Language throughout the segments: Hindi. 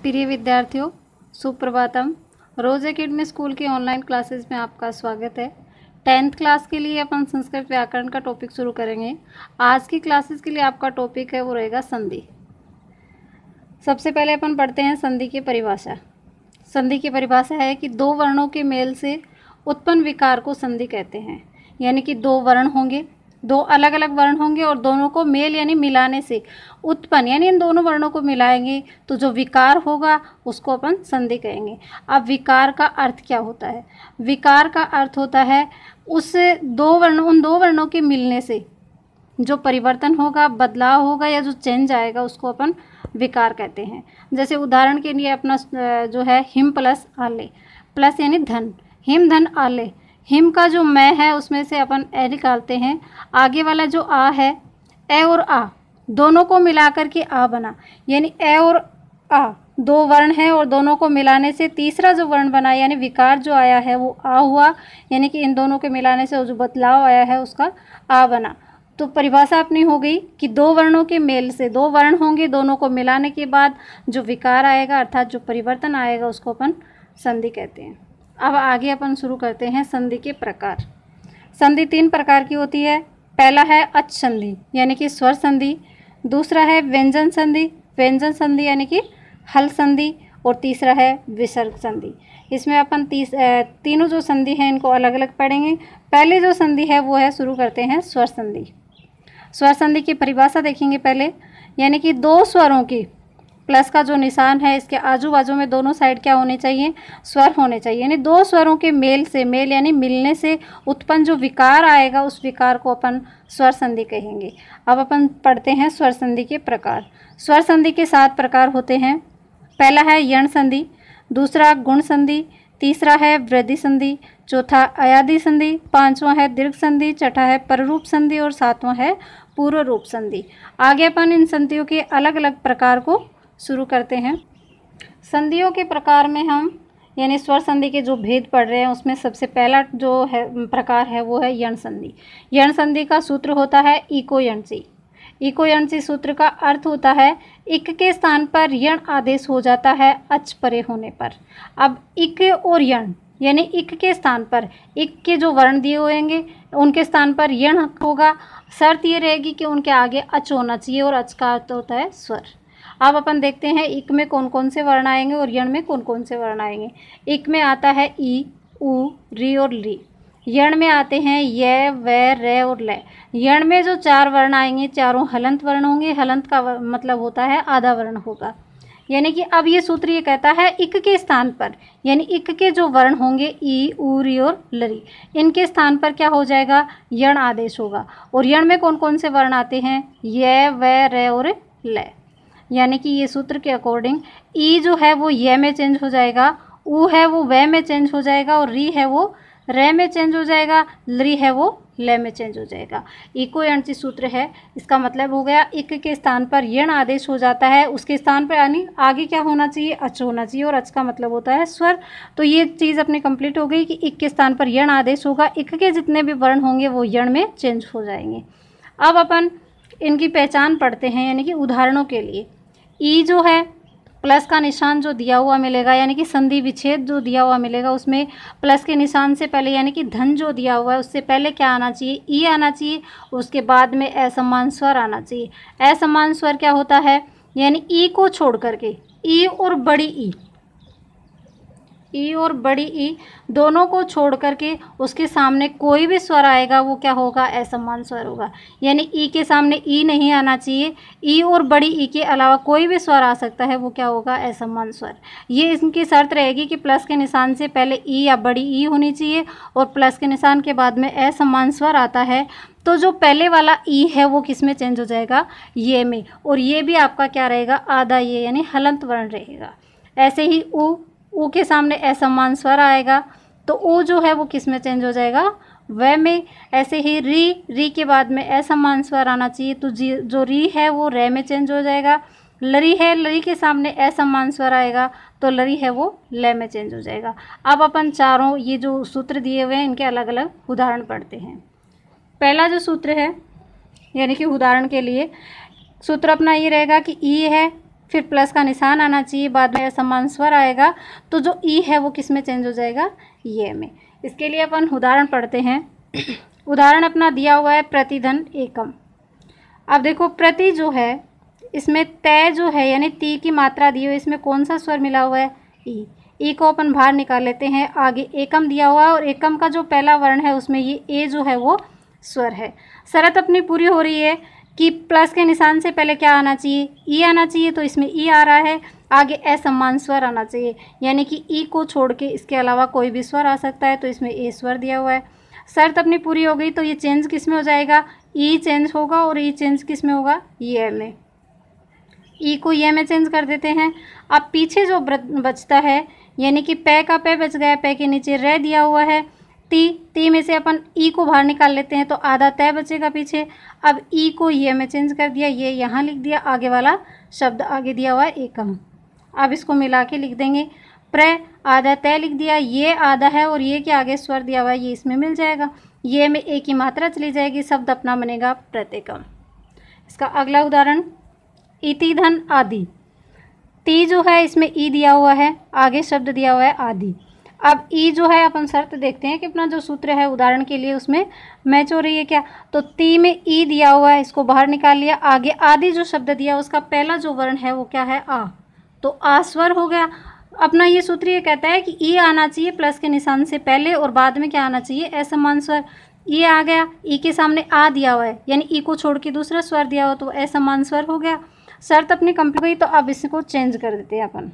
प्रिय विद्यार्थियों, सुप्रभातम। रोज एकेडमी स्कूल की ऑनलाइन क्लासेस में आपका स्वागत है। 10th क्लास के लिए अपन संस्कृत व्याकरण का टॉपिक शुरू करेंगे। आज की क्लासेस के लिए आपका टॉपिक है वो रहेगा संधि। सबसे पहले अपन पढ़ते हैं संधि की परिभाषा। संधि की परिभाषा है कि दो वर्णों के मेल से उत्पन्न विकार को संधि कहते हैं। यानी कि दो वर्ण होंगे, दो अलग अलग वर्ण होंगे और दोनों को मेल यानी मिलाने से उत्पन्न, यानी इन दोनों वर्णों को मिलाएंगे तो जो विकार होगा उसको अपन संधि कहेंगे। अब विकार का अर्थ क्या होता है? विकार का अर्थ होता है उन दो वर्णों के मिलने से जो परिवर्तन होगा, बदलाव होगा या जो चेंज आएगा उसको अपन विकार कहते हैं। जैसे उदाहरण के लिए अपना जो है हिम प्लस आले, प्लस यानी धन, हिम धन आले। हिम का जो मैं है उसमें से अपन ए निकालते हैं, आगे वाला जो आ है, ए और आ दोनों को मिलाकर के आ बना। यानी ए और आ दो वर्ण हैं और दोनों को मिलाने से तीसरा जो वर्ण बना यानी विकार जो आया है वो आ हुआ। यानी कि इन दोनों के मिलाने से जो बदलाव आया है उसका आ बना। तो परिभाषा अपनी हो गई कि दो वर्णों के मेल से, दो वर्ण होंगे, दोनों को मिलाने के बाद जो विकार आएगा अर्थात जो परिवर्तन आएगा उसको अपन संधि कहते हैं। अब आगे अपन शुरू करते हैं संधि के प्रकार। संधि 3 प्रकार की होती है। पहला है अच संधि यानी कि स्वर संधि, दूसरा है व्यंजन संधि, व्यंजन संधि यानी कि हल संधि, और तीसरा है विसर्ग संधि। इसमें अपन तीनों जो संधि हैं इनको अलग अलग पढ़ेंगे। पहले जो संधि है वो है, शुरू करते हैं स्वर संधि। स्वर संधि की परिभाषा देखेंगे पहले। यानी कि दो स्वरों की, प्लस का जो निशान है इसके आजू बाजू में दोनों साइड क्या होने चाहिए? स्वर होने चाहिए। यानी दो स्वरों के मेल से, मेल यानी मिलने से उत्पन्न जो विकार आएगा उस विकार को अपन स्वर संधि कहेंगे। अब अपन पढ़ते हैं स्वर संधि के प्रकार। स्वर संधि के 7 प्रकार होते हैं। पहला है यण संधि, दूसरा गुण संधि, तीसरा है वृद्धि संधि, चौथा अयादि संधि, पांचवा है दीर्घ संधि, छठा है पररूप संधि और सातवां है पूर्व रूप संधि। आगे अपन इन संधियों के अलग अलग प्रकार को शुरू करते हैं। संधियों के प्रकार में हम यानी स्वर संधि के जो भेद पढ़ रहे हैं उसमें सबसे पहला जो है प्रकार है वो है यण संधि। यण संधि का सूत्र होता है इको यणसी। इको यणसी सूत्र का अर्थ होता है इक के स्थान पर यण आदेश हो जाता है अच परे होने पर। अब इक और यण यानी इक के स्थान पर, इक के जो वर्ण दिए होंगे उनके स्थान पर यण होगा। शर्त ये रहेगी कि उनके आगे अच होना चाहिए और अच का अर्थ होता है स्वर। अब अपन देखते हैं इक में कौन कौन से वर्ण आएंगे और यण में कौन कौन से वर्ण आएंगे। इक में आता है ई, उ, री और ली। यण में आते हैं य, व, र और ल। यण में जो 4 वर्ण आएंगे चारों हलंत वर्ण होंगे। हलंत का मतलब होता है आधा वर्ण होगा। यानी कि अब ये सूत्र ये कहता है इक के स्थान पर, यानी इक के जो वर्ण होंगे ई, उ, री और लरी, इनके स्थान पर क्या हो जाएगा? यण आदेश होगा। और यण में कौन कौन से वर्ण आते हैं? य, व, र और ल। यानी कि ये सूत्र के अकॉर्डिंग ई जो है वो य में चेंज हो जाएगा, उ है वो व में चेंज हो जाएगा और री है वो र में चेंज हो जाएगा, लरी है वो ल में चेंज हो जाएगा। इको यणसी सूत्र है। इसका मतलब हो गया इक के स्थान पर यण आदेश हो जाता है, उसके स्थान पर यानी आगे क्या होना चाहिए? अच होना चाहिए और अच का मतलब होता है स्वर। तो ये चीज़ अपनी कंप्लीट हो गई कि इक के स्थान पर यण आदेश होगा, इक के जितने भी वर्ण होंगे वो यण में चेंज हो जाएंगे। अब अपन इनकी पहचान पढ़ते हैं यानी कि उदाहरणों के लिए। ई जो है प्लस का निशान जो दिया हुआ मिलेगा यानी कि संधि विच्छेद जो दिया हुआ मिलेगा उसमें प्लस के निशान से पहले यानी कि धन जो दिया हुआ है उससे पहले क्या आना चाहिए? ई आना चाहिए। उसके बाद में असमान स्वर आना चाहिए। असमान स्वर क्या होता है? यानी ई को छोड़ करके ई और बड़ी ई और बड़ी ई दोनों को छोड़ करके उसके सामने कोई भी स्वर आएगा वो क्या होगा? असमान स्वर होगा। यानी ई के सामने ई नहीं आना चाहिए। ई और बड़ी ई के अलावा कोई भी स्वर आ सकता है, वो क्या होगा? असमान स्वर। ये इनकी शर्त रहेगी कि प्लस के निशान से पहले ई या बड़ी ई होनी चाहिए और प्लस के निशान के बाद में असमान स्वर आता है तो जो पहले वाला ई है वो किस में चेंज हो जाएगा? ये में। और ये भी आपका क्या रहेगा? आधा ये यानी हलंत वर्ण रहेगा। ऐसे ही उ के सामने असमान स्वर आएगा तो उ जो है वो किस में चेंज हो जाएगा? व में। ऐसे ही री के बाद में असमान स्वर आना चाहिए तो जो री है वो र में चेंज हो जाएगा। लरी है, लरी के सामने असमान स्वर आएगा तो लरी है वो ल में चेंज हो जाएगा। अब अपन चारों ये जो सूत्र दिए हुए हैं इनके अलग अलग उदाहरण पढ़ते हैं। पहला जो सूत्र है यानी कि उदाहरण के लिए सूत्र अपना ये रहेगा कि ई है फिर प्लस का निशान आना चाहिए, बाद में असमान स्वर आएगा, तो जो ई है वो किस में चेंज हो जाएगा, ये में। इसके लिए अपन उदाहरण पढ़ते हैं। उदाहरण अपना दिया हुआ है प्रतिधन एकम। अब देखो प्रति जो है इसमें तय जो है यानी ती की मात्रा दी हुई, इसमें कौन सा स्वर मिला हुआ है, ई। ई को अपन बाहर निकाल लेते हैं। आगे एकम दिया हुआ है और एकम का जो पहला वर्ण है उसमें ये ए जो है वो स्वर है। शर्त अपनी पूरी हो रही है कि प्लस के निशान से पहले क्या आना चाहिए, ई आना चाहिए, तो इसमें ई आ रहा है। आगे असमान स्वर आना चाहिए, यानी कि ई को छोड़ के इसके अलावा कोई भी स्वर आ सकता है, तो इसमें ए स्वर दिया हुआ है। शर्त अपनी पूरी हो गई, तो ये चेंज किस में हो जाएगा, ई चेंज होगा, और ई चेंज किस में होगा, ये में। ई को ये में चेंज कर देते हैं। अब पीछे जो बचता है यानी कि पे का पे बच गया, पे के नीचे रे दिया हुआ है, ती में से अपन ई को बाहर निकाल लेते हैं, तो आधा तय बचेगा पीछे। अब ई को ये में चेंज कर दिया, ये यहाँ लिख दिया, आगे वाला शब्द आगे दिया हुआ है एकम। अब इसको मिला के लिख देंगे, प्र आधा तय लिख दिया, ये आधा है और ये के आगे स्वर दिया हुआ है, ये इसमें मिल जाएगा, ये में ए की मात्रा चली जाएगी, शब्द अपना बनेगा प्रत्येकम। इसका अगला उदाहरण इति धन आदि। ती जो है इसमें ई दिया हुआ है, आगे शब्द दिया हुआ है आदि। अब ई जो है अपन शर्त देखते हैं कि अपना जो सूत्र है उदाहरण के लिए उसमें मैच हो रही है क्या, तो ती में ई दिया हुआ है, इसको बाहर निकाल लिया। आगे आदि जो शब्द दिया उसका पहला जो वर्ण है वो क्या है, आ, तो आ स्वर हो गया। अपना ये सूत्र ये कहता है कि ई आना चाहिए प्लस के निशान से पहले और बाद में क्या आना चाहिए, असमान स्वर। ये आ गया, ई के सामने आ दिया हुआ है, यानी ई को छोड़ के दूसरा स्वर दिया हुआ, तो असमान स्वर हो गया। शर्त अपनी कंप्लीट हुई, तो अब इसको चेंज कर देते हैं अपन।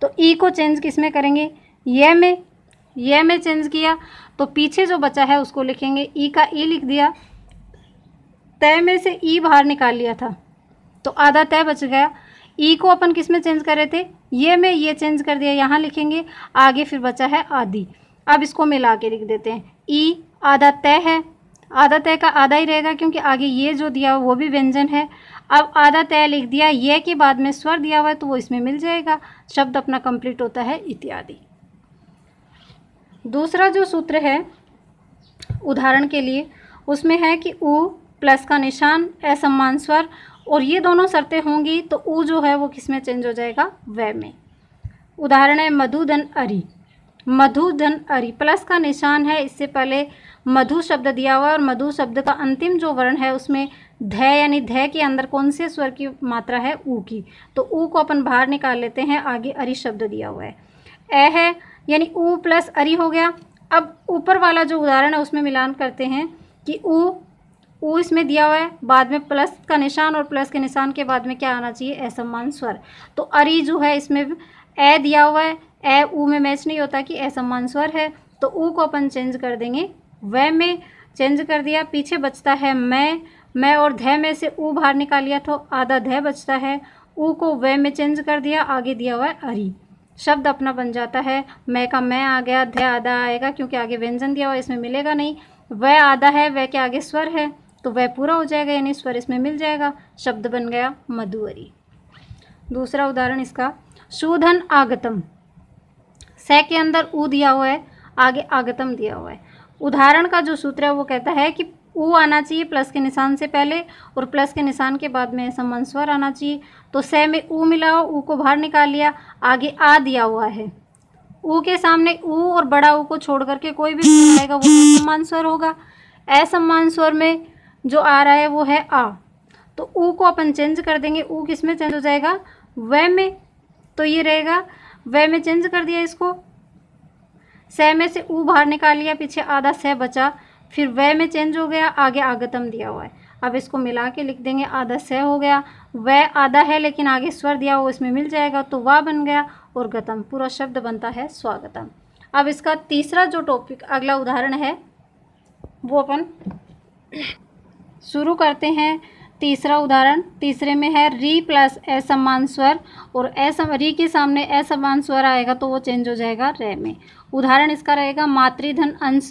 तो ई को चेंज किस में करेंगे, ये में चेंज किया, तो पीछे जो बचा है उसको लिखेंगे, ई का ई लिख दिया, तय में से ई बाहर निकाल लिया था, तो आधा तय बच गया। ई को अपन किस में चेंज कर रहे थे, ये में, ये चेंज कर दिया, यहाँ लिखेंगे। आगे फिर बचा है आदि, अब इसको मिला के लिख देते हैं। ई आधा तय है, आधा तय का आधा ही रहेगा क्योंकि आगे ये जो दिया हुआ वो भी व्यंजन है। अब आधा तय लिख दिया, ये के बाद में स्वर दिया हुआ है तो वो इसमें मिल जाएगा, शब्द अपना कंप्लीट होता है इत्यादि। दूसरा जो सूत्र है उदाहरण के लिए उसमें है कि उ प्लस का निशान असमान स्वर, और ये दोनों शर्तें होंगी तो उ जो है वो किस में चेंज हो जाएगा, व में। उदाहरण है मधुधन अरि। मधुधन अरि प्लस का निशान है, इससे पहले मधु शब्द दिया हुआ है और मधु शब्द का अंतिम जो वर्ण है उसमें ध यानी ध के अंदर कौन से स्वर की मात्रा है, ऊ की, तो ऊ को अपन बाहर निकाल लेते हैं। आगे अरि शब्द दिया हुआ है, ए है यानी ऊ प्लस अरि हो गया। अब ऊपर वाला जो उदाहरण है उसमें मिलान करते हैं कि ऊ इसमें दिया हुआ है, बाद में प्लस का निशान और प्लस के निशान के बाद में क्या आना चाहिए, असमान स्वर। तो अरि जो है इसमें ए दिया हुआ है, ए ऊ में मैच नहीं होता कि असमान स्वर है, तो ऊ को अपन चेंज कर देंगे, व में चेंज कर दिया। पीछे बचता है मैं और ध में से ऊ बाहर निकाल लिया तो आधा ध बचता है, ऊ को व में चेंज कर दिया, आगे दिया हुआ है अरि, शब्द अपना बन जाता है। मैं का मैं आ गया, ध आधा आएगा क्योंकि आगे व्यंजन दिया हुआ है, इसमें मिलेगा नहीं। वह आधा है, वह के आगे स्वर है तो वह पूरा हो जाएगा यानी स्वर इसमें मिल जाएगा, शब्द बन गया मधुअरि। दूसरा उदाहरण इसका शूधन आगतम। से के अंदर ऊ दिया हुआ है, आगे आगतम दिया हुआ है। उदाहरण का जो सूत्र है वो कहता है कि ऊ आना चाहिए प्लस के निशान से पहले और प्लस के निशान के बाद में समान स्वर आना चाहिए। तो से में ऊ मिला, ऊ को बाहर निकाल लिया, आगे आ दिया हुआ है, ऊ के सामने ऊ और बड़ा ऊ को छोड़ करके कोई भी स्वर आएगा वो समान स्वर होगा। असमान स्वर में जो आ रहा है वो है आ, तो ऊ को अपन चेंज कर देंगे, ऊ किस में चेंज हो जाएगा, व में, तो ये रहेगा व में चेंज कर दिया इसको। से में से ऊ बाहर निकाल लिया, पीछे आधा से बचा, फिर व में चेंज हो गया, आगे आगतम दिया हुआ है। अब इसको मिला के लिख देंगे, आधा से हो गया, व आधा है लेकिन आगे स्वर दिया हुआ इसमें मिल जाएगा तो वाह बन गया, और गतम पूरा शब्द बनता है स्वागतम। अब इसका तीसरा जो टॉपिक अगला उदाहरण है वो अपन शुरू करते हैं। तीसरा उदाहरण, तीसरे में है री प्लस असमान स्वर, और री के सामने असमान स्वर आएगा तो वो चेंज हो जाएगा रे में। उदाहरण इसका रहेगा मातृधन अंश।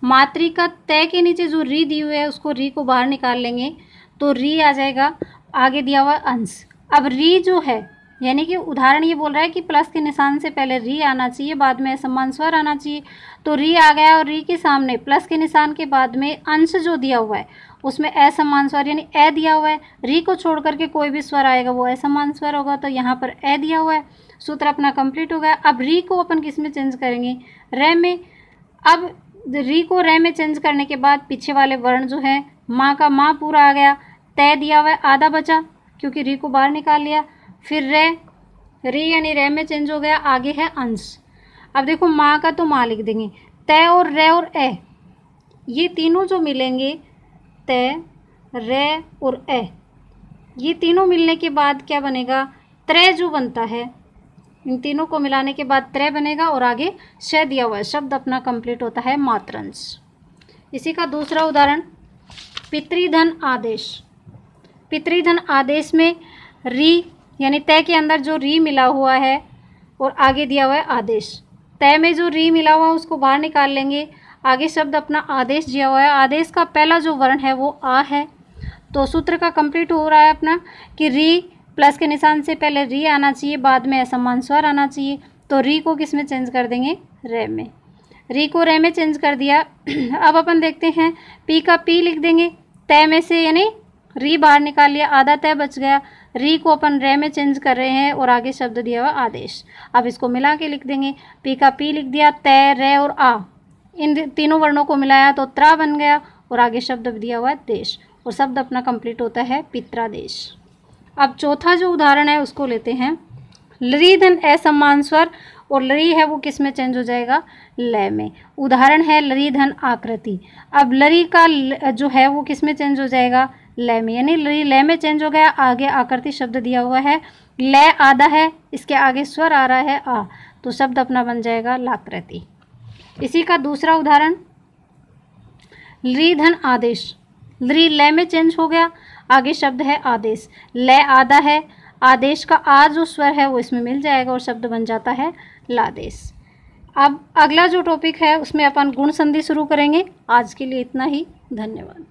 मातृ का तय के नीचे जो री दी हुई है उसको री को बाहर निकाल लेंगे तो री आ जाएगा, आगे दिया हुआ अंश। अब री जो है यानी कि उदाहरण ये बोल रहा है कि प्लस के निशान से पहले री आना चाहिए, बाद में असमान स्वर आना चाहिए, तो री आ गया और री के सामने प्लस के निशान के बाद में अंश जो दिया हुआ है उसमें असमान स्वर यानी ए दिया हुआ है। री को छोड़ करके कोई भी स्वर आएगा वो असमान स्वर होगा, तो यहाँ पर ए दिया हुआ है। सूत्र अपना कंप्लीट हो गया। अब री को अपन किस में चेंज करेंगे? रे में। अब री को रे में चेंज करने के बाद पीछे वाले वर्ण जो है, माँ का माँ पूरा आ गया, तय दिया हुआ है, आधा बचा क्योंकि री को बाहर निकाल लिया। फिर रे, री यानी रे में चेंज हो गया, आगे है अंश। अब देखो माँ का तो माँ लिख देंगे, तय और रे और ए ये तीनों जो मिलेंगे, तय, रे और ए, ये तीनों मिलने के बाद क्या बनेगा? त्रय जो बनता है, इन तीनों को मिलाने के बाद त्रय बनेगा और आगे श दिया हुआ है। शब्द अपना कंप्लीट होता है मात्रंश। इसी का दूसरा उदाहरण, पितृधन आदेश। पितृधन आदेश में री यानी तय के अंदर जो री मिला हुआ है और आगे दिया हुआ है आदेश। तय में जो री मिला हुआ है उसको बाहर निकाल लेंगे, आगे शब्द अपना आदेश दिया हुआ है। आदेश का पहला जो वर्ण है वो आ है, तो सूत्र का कंप्लीट हो रहा है अपना कि री प्लस के निशान से पहले री आना चाहिए, बाद में असमान स्वर आना चाहिए। तो री को किस में चेंज कर देंगे? रे में। री को रे में चेंज कर दिया। अब अपन देखते हैं, पी का पी लिख देंगे, तय में से यानी री बाहर निकाल लिया, आधा तय बच गया। री को अपन रे में चेंज कर रहे हैं और आगे शब्द दिया हुआ आदेश। अब इसको मिला के लिख देंगे, पी का पी लिख दिया, तय, रे और आ, इन तीनों वर्णों को मिलाया तो त्रा बन गया और आगे शब्द दिया हुआ है देश, और शब्द अपना कंप्लीट होता है पित्रादेश। अब चौथा जो उदाहरण है उसको लेते हैं, लरी धन असमान स्वर, और लरी है वो किस में चेंज हो जाएगा? लय में। उदाहरण है लरी धन आकृति। अब लरी का जो है वो किस में चेंज हो जाएगा? लय में, यानी लरी लय में चेंज हो गया, आगे आकृति शब्द दिया हुआ है, लय आधा है, इसके आगे स्वर आ रहा है आ, तो शब्द अपना बन जाएगा लाकृति। इसी का दूसरा उदाहरण, लरी धन आदेश। लरी लय में चेंज हो गया, आगे शब्द है आदेश, लय आधा है, आदेश का आ जो स्वर है वो इसमें मिल जाएगा और शब्द बन जाता है लादेश। अब अगला जो टॉपिक है उसमें अपन गुण संधि शुरू करेंगे। आज के लिए इतना ही, धन्यवाद।